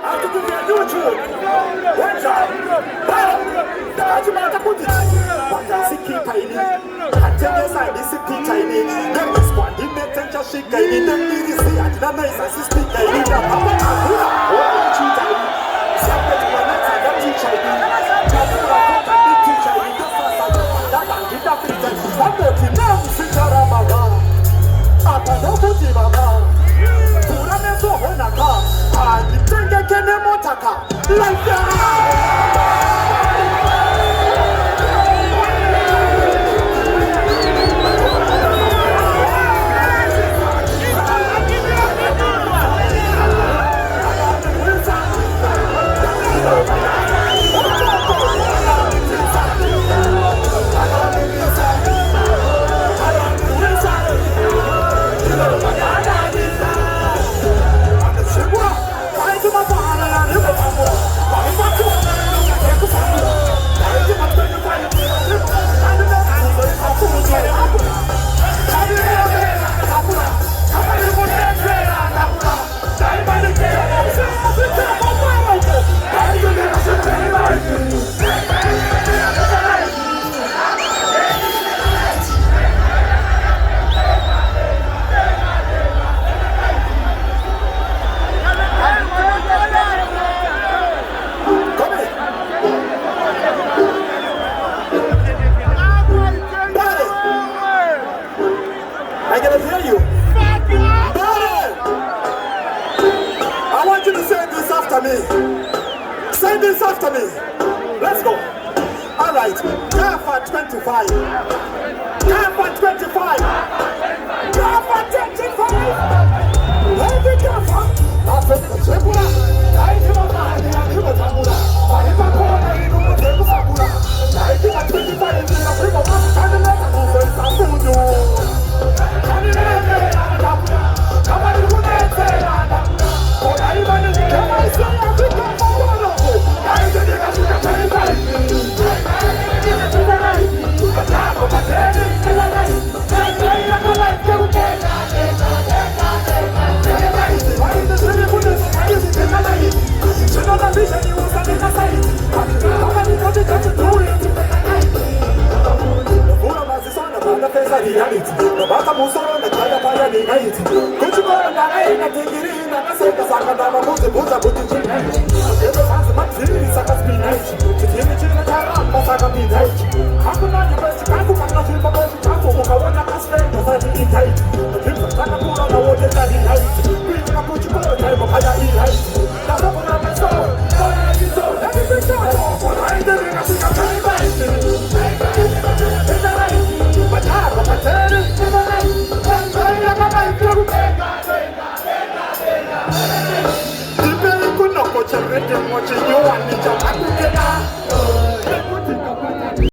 have to give you a new tune. Watch out. Tajimata put it. Siki tiny. Attention side is siki tiny. Them is squad. He make tension shake tiny. Them need to see. I did not nice as he speak tiny. Them papa kakura. Oh, too tiny. Separate to one next. I got too tiny. Kakura got a big too tiny. Just as I that and give that thing tiny. One more thing. Now sit around my bar. Apa no put him mama. Pura me so honaka. And the thing get kene motaka. Like that. Say this after me. Let's go. All right. Kafa 25. Kafa 25. Kafa 25. Every Kafa. That's it. Chepula. Naiti mabani akiwa tambula. Walipa kona inu mtego sabula. Naiti na 25 ina primo mama kanile kakuzo isafudu. Kanile anadabula. Kama nikunete anadabula. Kona imani kama isaya Afrika. Watching you and me jump.